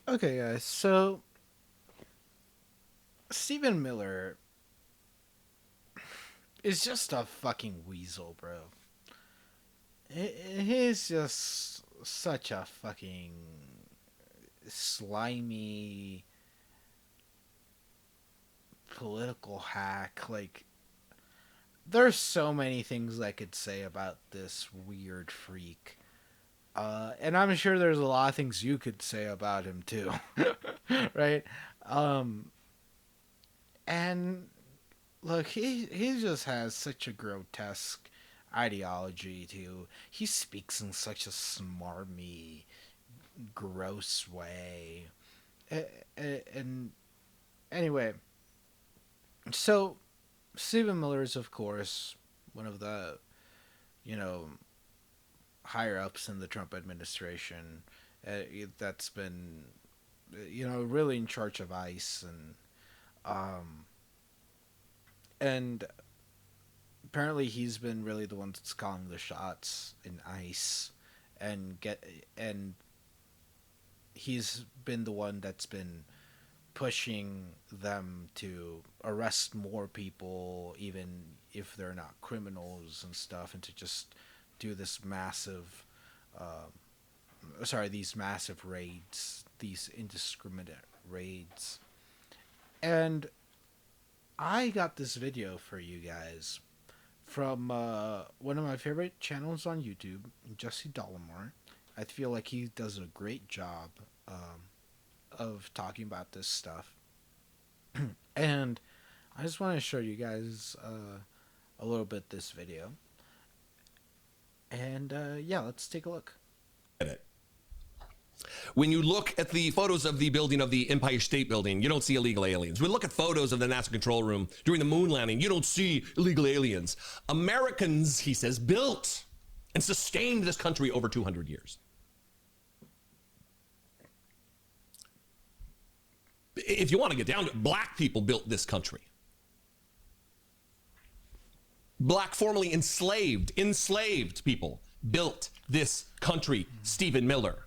Okay, guys. So Stephen Miller is just a fucking weasel, bro. He's just such a fucking slimy political hack. Like, there's so many things I could say about this weird freak. And I'm sure there's a lot of things you could say about him too, right? Um, and look, he just has such a grotesque ideology too. He speaks in such a smarmy, gross way. And anyway, so Stephen Miller is of course one of the you know higher ups in the Trump administration that's been really in charge of ICE um and apparently he's been really the one that's calling the shots in ICE and he's been the one that's been pushing them to arrest more people even if they're not criminals and stuff, and to just do this massive these massive raids, these indiscriminate raids. And I got this video for you guys from one of my favorite channels on YouTube, Jesse Dollamore. I feel like he does a great job of talking about this stuff. And I just want to show you guys a little bit this video. And yeah, let's take a look. When you look at the photos of the building of the Empire State Building, you don't see illegal aliens. When you look at photos of the NASA control room during the moon landing, you don't see illegal aliens. Americans, he says, built and sustained this country over 200 years. If you want to get down to it, black people built this country. Black formerly enslaved people built this country, Stephen Miller.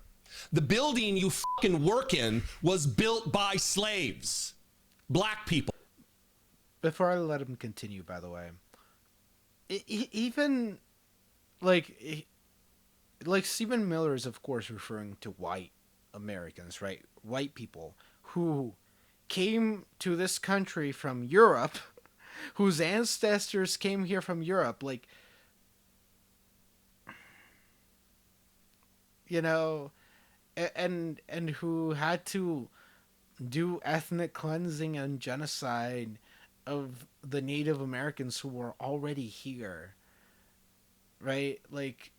The building you fucking work in was built by slaves, black people. Before I let him continue, by the way, even like Stephen Miller is of course referring to white Americans, right? White people who came to this country from Europe, whose ancestors came here from Europe, like, you know, and who had to do ethnic cleansing and genocide of the Native Americans who were already here, right? Like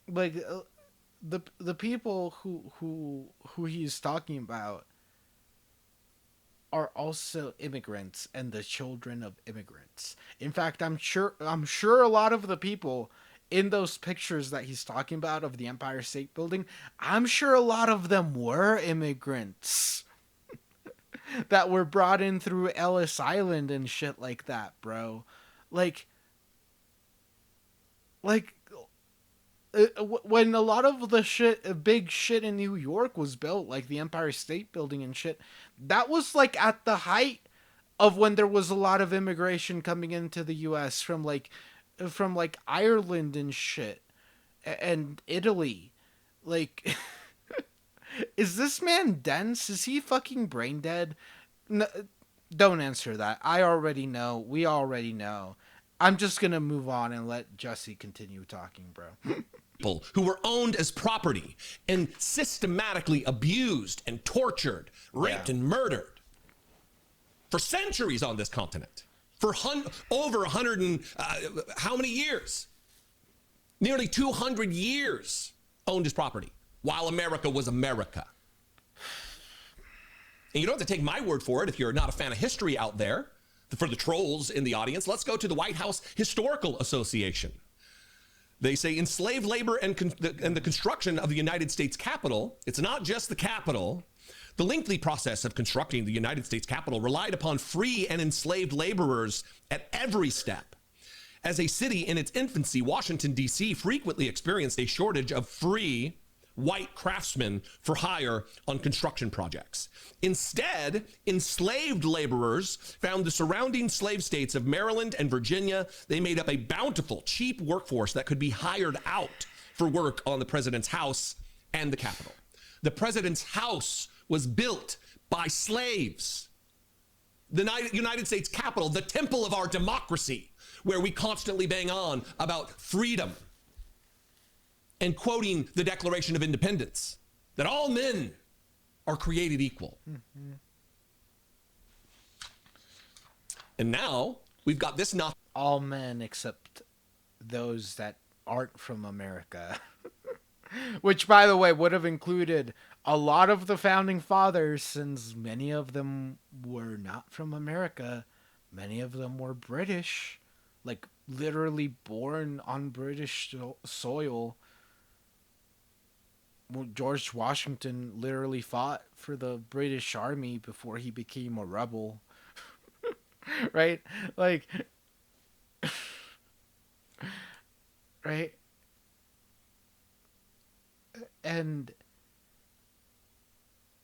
the people who he's talking about are also immigrants and the children of immigrants. In fact, I'm sure a lot of the people in those pictures that he's talking about of the Empire State Building, I'm sure a lot of them were immigrants that were brought in through Ellis Island and shit like that, bro. Like like when a lot of the big shit in New York was built, like the Empire State Building and shit, that was like at the height of when there was a lot of immigration coming into the U.S. from Ireland and shit and Italy. Like, is this man dense? Is he fucking brain dead? No, don't answer that. I already know. We already know. I'm just gonna move on and let Jesse continue talking, bro. People who were owned as property and systematically abused and tortured, raped and murdered for centuries on this continent. For over 100 and how many years? Nearly 200 years owned as property while America was America. And you don't have to take my word for it if you're not a fan of history out there. For the trolls in the audience, let's go to the White House Historical Association. They say enslaved labor and the construction of the United States Capitol, it's not just the Capitol. The lengthy process of constructing the United States Capitol relied upon free and enslaved laborers at every step. As a city in its infancy, Washington, D.C. frequently experienced a shortage of free white craftsmen for hire on construction projects. Instead, enslaved laborers found the surrounding slave states of Maryland and Virginia. They made up a bountiful, cheap workforce that could be hired out for work on the president's house and the Capitol. The president's house was built by slaves. The United States Capitol, the temple of our democracy, where we constantly bang on about freedom and quoting the Declaration of Independence, that all men are created equal. Mm-hmm. And now we've got this not all men except those that aren't from America. Which, by the way, would have included a lot of the founding fathers, since many of them were not from America. Many of them were British, like literally born on British soil. George Washington literally fought for the British Army before he became a rebel. Right? Like, right? And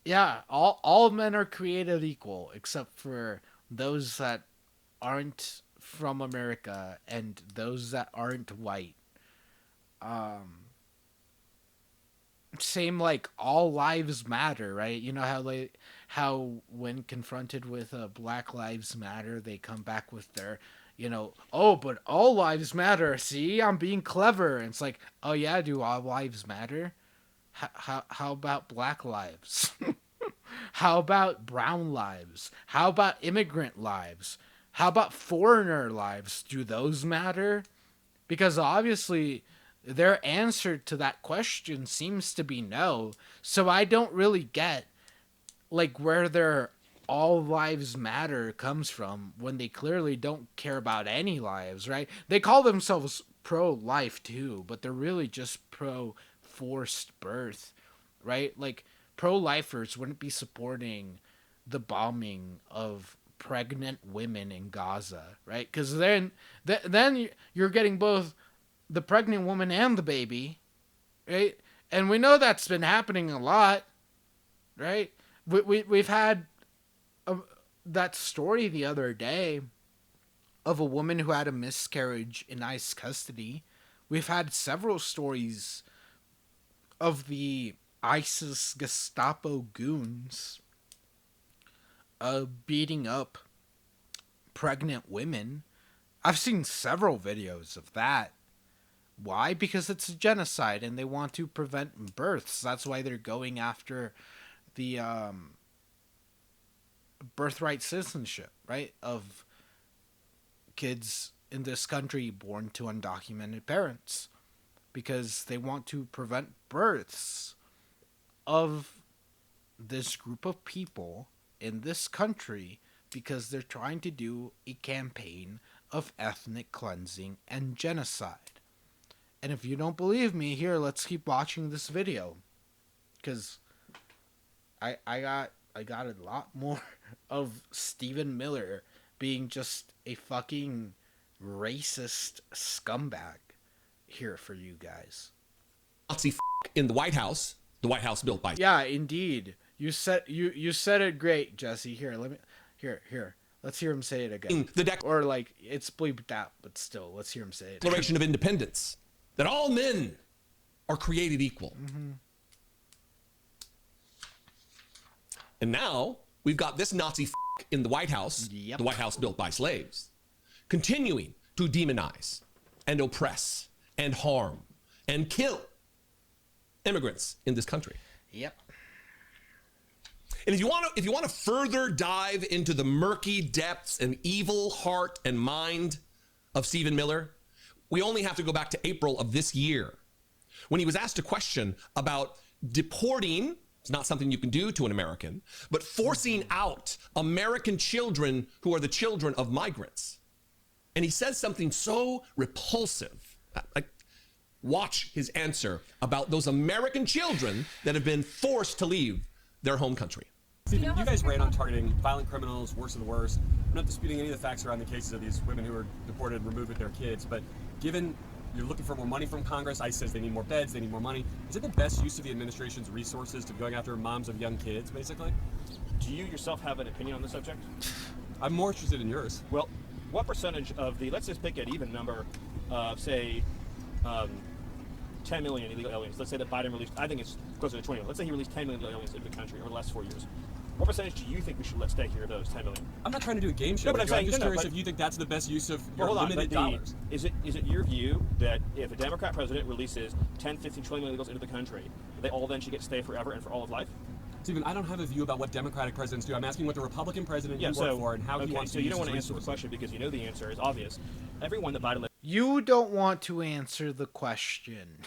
yeah, all men are created equal except for those that aren't from America and those that aren't white. Same like all lives matter, right? You know how when confronted with Black Lives Matter, they come back with their, oh, but all lives matter. See, I'm being clever. And it's like, oh yeah, do all lives matter? How about Black lives? How about brown lives? How about immigrant lives? How about foreigner lives? Do those matter? Because obviously their answer to that question seems to be no. So I don't really get like where their all lives matter comes from when they clearly don't care about any lives, right? They call themselves pro-life too, but they're really just pro-forced birth, right? Like pro-lifers wouldn't be supporting the bombing of pregnant women in Gaza, right? Because then you're getting both the pregnant woman and the baby, right? And we know that's been happening a lot, right? We've had that story the other day of a woman who had a miscarriage in ICE custody. We've had several stories of the ISIS Gestapo goons beating up pregnant women. I've seen several videos of that. Why? Because it's a genocide and they want to prevent births. That's why they're going after the birthright citizenship, right? Of kids in this country born to undocumented parents. Because they want to prevent births of this group of people in this country because they're trying to do a campaign of ethnic cleansing and genocide. And if you don't believe me, here, let's keep watching this video. Because I got a lot more of Stephen Miller being just a fucking racist scumbag here for you guys. Nazi in the White House built by. Yeah, indeed. You said it great, Jesse. Here, here. Let's hear him say it again. Or like it's bleeped out, but still, let's hear him say it. Declaration of Independence, that all men are created equal. Mm-hmm. And now we've got this Nazi in the White House, the White House built by slaves, continuing to demonize and oppress and harm and kill immigrants in this country. Yep. And if you want to further dive into the murky depths and evil heart and mind of Stephen Miller, we only have to go back to April of this year when he was asked a question about deporting. It's not something you can do to an American, but forcing out American children who are the children of migrants. And he says something so repulsive. Like, watch his answer about those American children that have been forced to leave their home country. Stephen, you guys ran on targeting violent criminals, worst of the worst. I'm not disputing any of the facts around the cases of these women who were deported and removed with their kids, but given You're looking for more money from Congress. ICE says they need more beds, they need more money. Is it the best use of the administration's resources to going after moms of young kids, basically? Do you yourself have an opinion on the subject? I'm more interested in yours. Well, what percentage of the, let's just pick an even number, say 10 million illegal aliens. Let's say that Biden released, I think it's closer to 20 million. Let's say he released 10 million illegal aliens into the country over the last 4 years. What percentage do you think we should let stay here of those 10 million? I'm not trying to do a game show. No, but I'm saying, just no, curious but- if you think that's the best use of your Well, hold on, limited but dollars. is it your view that if a Democrat president releases 10, 15, 20 million illegals into the country, they all then should get to stay forever and for all of life? Stephen, I don't have a view about what Democratic presidents do. I'm asking what the Republican president you work for and how he wants so to you use don't want to his answer the resources. question because you know the answer is obvious. Everyone that Biden You don't want to answer the question.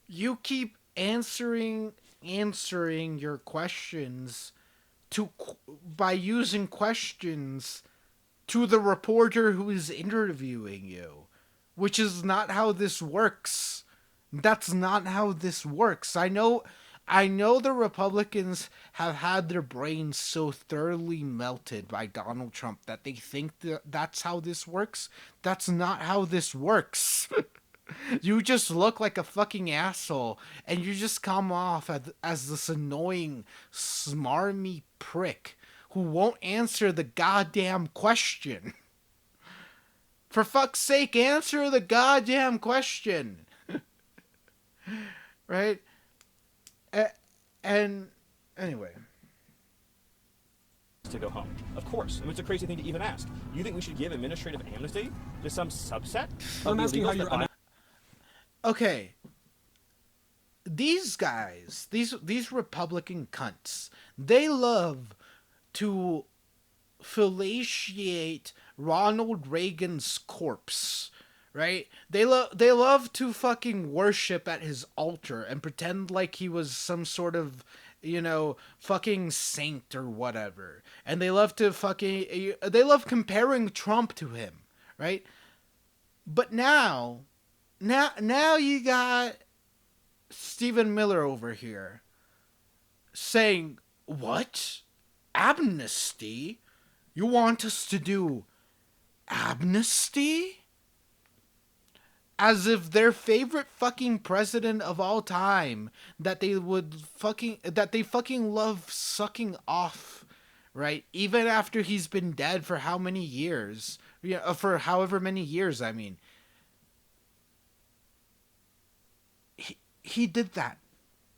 You keep answering your questions by using questions to the reporter who is interviewing you, which is not how this works. That's not how this works. I know the Republicans have had their brains so thoroughly melted by Donald Trump that they think that's how this works. That's not how this works. You just look like a fucking asshole, and you just come off as this annoying, smarmy prick who won't answer the goddamn question. For fuck's sake, answer the goddamn question. Right? And anyway. to go home. Of course. I mean, it's a crazy thing to even ask. You think we should give administrative amnesty to some subset of I'm the asking how illegals you're... that Biden- Okay. These guys, these Republican cunts, they love to fellatiate Ronald Reagan's corpse, right? They love to fucking worship at his altar and pretend like he was some sort of, fucking saint or whatever. And they love comparing Trump to him, right? But now you got Stephen Miller over here saying, what? Amnesty? You want us to do amnesty? As if their favorite fucking president of all time that they fucking love sucking off, right? Even after he's been dead for how many years? For however many years, I mean. He did that.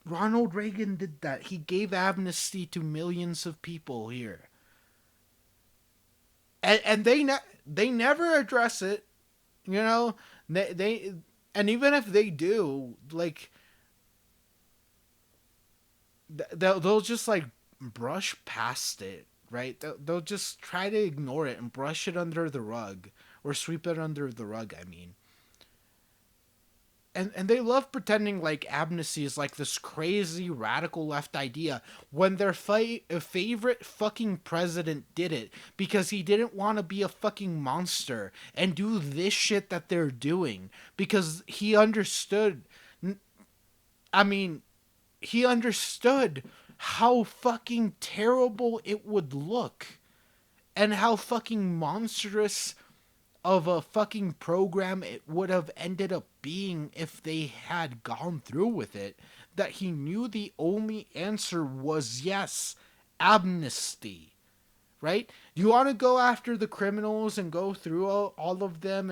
Ronald Reagan did that. He gave amnesty to millions of people here. And they never address it. They and even if they do, like, they'll just like brush past it, right? They'll just try to ignore it and brush it under the rug or sweep it under the rug, I mean. And they love pretending like amnesty is like this crazy radical left idea when their favorite fucking president did it because he didn't want to be a fucking monster and do this shit that they're doing because he understood. He understood how fucking terrible it would look and how fucking monstrous of a fucking program it would have ended up being if they had gone through with it, that he knew the only answer was yes, amnesty, right? You want to go after the criminals and go through all of them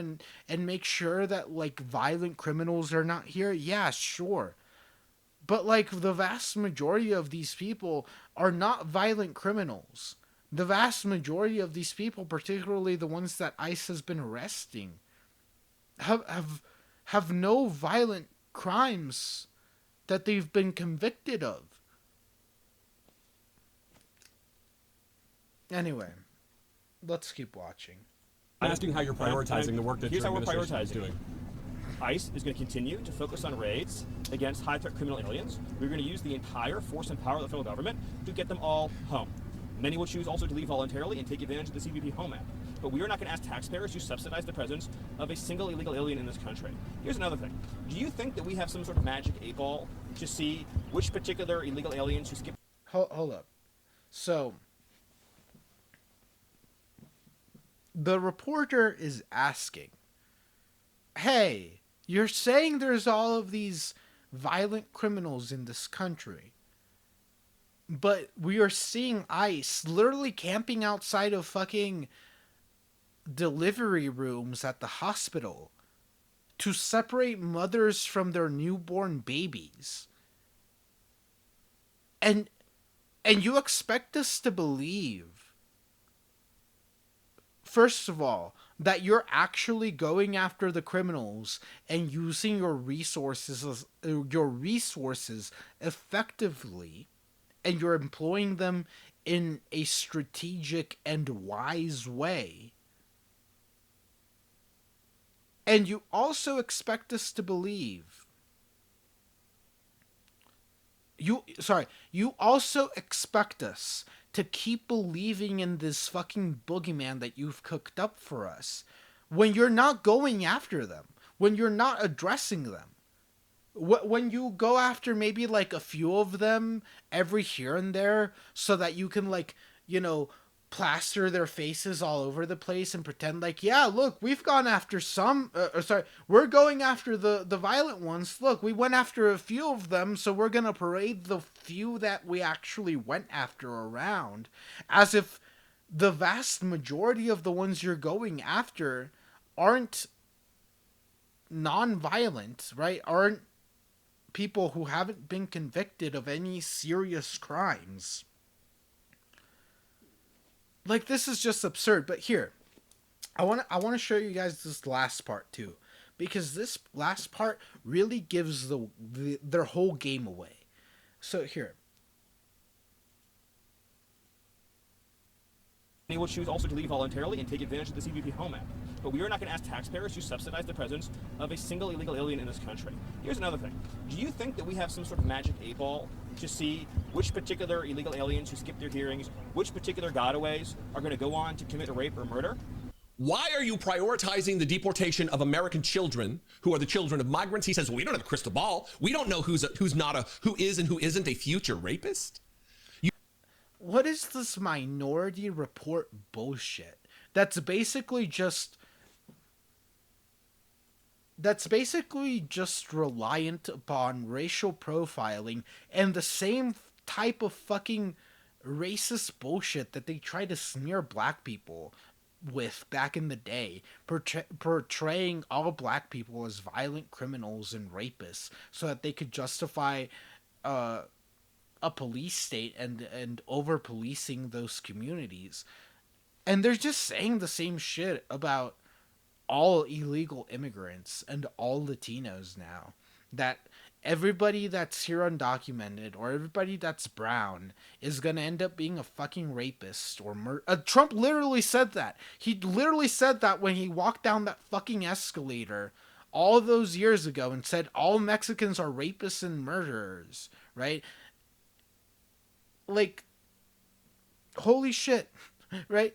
and make sure that, like, violent criminals are not here? Yeah, sure. But, like, the vast majority of these people are not violent criminals. The vast majority of these people, particularly the ones that ICE has been arresting, have no violent crimes that they've been convicted of. Anyway, let's keep watching. I'm asking how you're prioritizing the work that Here's your how we're administration is prioritizing. doing. ICE is going to continue to focus on raids against high-threat criminal aliens. We're going to use the entire force and power of the federal government to get them all home. Many will choose also to leave voluntarily and take advantage of the CBP Home Act. But we are not going to ask taxpayers to subsidize the presence of a single illegal alien in this country. Here's another thing. Do you think that we have some sort of magic 8-ball to see which particular illegal aliens who skip... Hold up. So, the reporter is asking, hey, you're saying there's all of these violent criminals in this country, but we are seeing ICE literally camping outside of fucking delivery rooms at the hospital to separate mothers from their newborn babies. And you expect us to believe, first of all, that you're actually going after the criminals and using your resources effectively, and you're employing them in a strategic and wise way. And you also expect us to believe you also expect us to keep believing in this fucking boogeyman that you've cooked up for us when you're not going after them, when you're not addressing them. When you go after maybe like a few of them every here and there so that you can, like, plaster their faces all over the place and pretend like, yeah, look, we've gone after some we're going after the violent ones. Look, we went after a few of them, so we're gonna parade the few that we actually went after around, as if the vast majority of the ones you're going after aren't non-violent, right? Aren't people who haven't been convicted of any serious crimes. Like, this is just absurd. But here, I want to show you guys this last part too, because this last part really gives their whole game away. So here, Many will choose also to leave voluntarily and take advantage of the CBP Home Act. But we are not going to ask taxpayers to subsidize the presence of a single illegal alien in this country. Here's another thing. Do you think that we have some sort of magic 8-ball to see which particular illegal aliens who skip their hearings, which particular gotaways are going to go on to commit a rape or murder? Why are you prioritizing the deportation of American children who are the children of migrants? He says, well, we don't have a crystal ball. We don't know who is and who isn't a future rapist. what is this Minority Report bullshit? That's basically just reliant upon racial profiling and the same type of fucking racist bullshit that they try to smear black people with back in the day, portraying all black people as violent criminals and rapists so that they could justify a police state and over policing those communities. And they're just saying the same shit about all illegal immigrants and all Latinos now. That everybody that's here undocumented or everybody that's brown is going to end up being a fucking rapist or Trump literally said that. He literally said that when he walked down that fucking escalator all those years ago and said all Mexicans are rapists and murderers, right? Like, holy shit, right?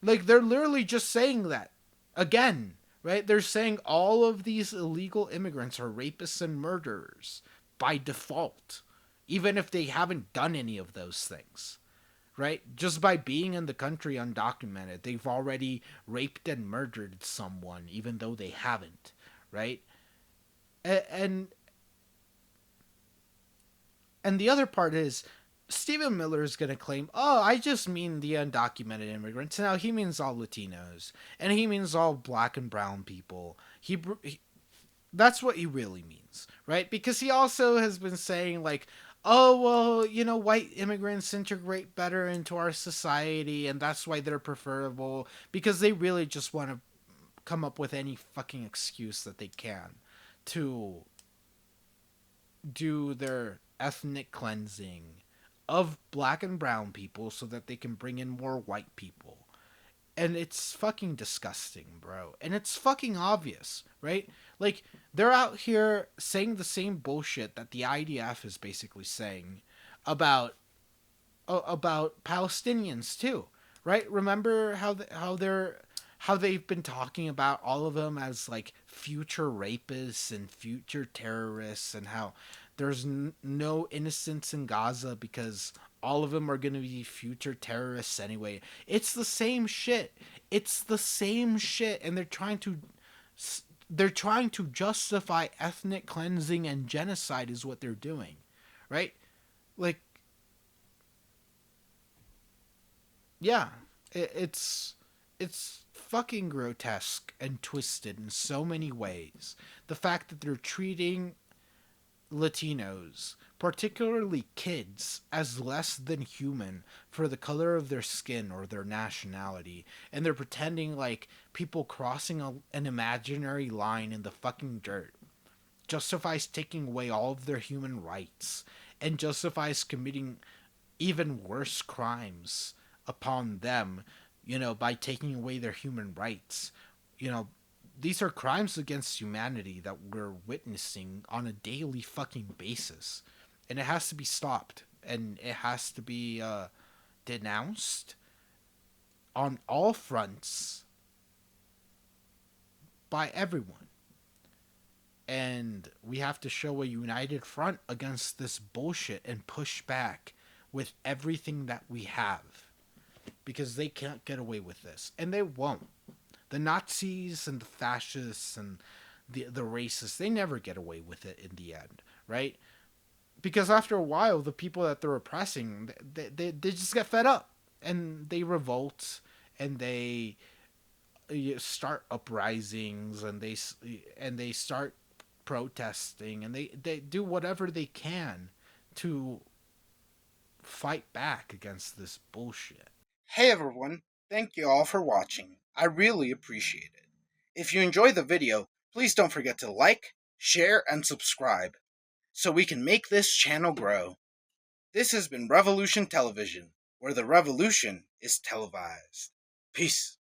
Like, they're literally just saying that again, right? They're saying all of these illegal immigrants are rapists and murderers by default, even if they haven't done any of those things, right? Just by being in the country undocumented, they've already raped and murdered someone, even though they haven't, right? And the other part is, Stephen Miller is going to claim, oh, I just mean the undocumented immigrants. Now, he means all Latinos, and he means all black and brown people. That's what he really means, right? Because he also has been saying, like, oh, well, white immigrants integrate better into our society, and that's why they're preferable, because they really just want to come up with any fucking excuse that they can to do their ethnic cleansing of black and brown people so that they can bring in more white people. And it's fucking disgusting, bro. And it's fucking obvious, right? Like, they're out here saying the same bullshit that the IDF is basically saying about Palestinians too, right? Remember how they've been talking about all of them as like future rapists and future terrorists, and how there's no innocents in Gaza because all of them are going to be future terrorists anyway. It's the same shit. It's the same shit, and they're trying to They're trying to justify ethnic cleansing and genocide is what they're doing, right? Like, yeah, it's fucking grotesque and twisted in so many ways. The fact that they're treating Latinos, particularly kids, as less than human for the color of their skin or their nationality, and they're pretending like people crossing an imaginary line in the fucking dirt justifies taking away all of their human rights and justifies committing even worse crimes upon them, by taking away their human rights. You know, these are crimes against humanity that we're witnessing on a daily fucking basis. And it has to be stopped. And it has to be denounced on all fronts by everyone. And we have to show a united front against this bullshit and push back with everything that we have, because they can't get away with this, and they won't. The Nazis and the fascists and the racists, they never get away with it in the end, right? Because after a while, the people that they're oppressing, they just get fed up and they revolt, and they start uprisings, and they start protesting, and they do whatever they can to fight back against this bullshit. Hey everyone, thank you all for watching. I really appreciate it. If you enjoyed the video, please don't forget to like, share, and subscribe so we can make this channel grow. This has been Revolution Television, where the revolution is televised. Peace.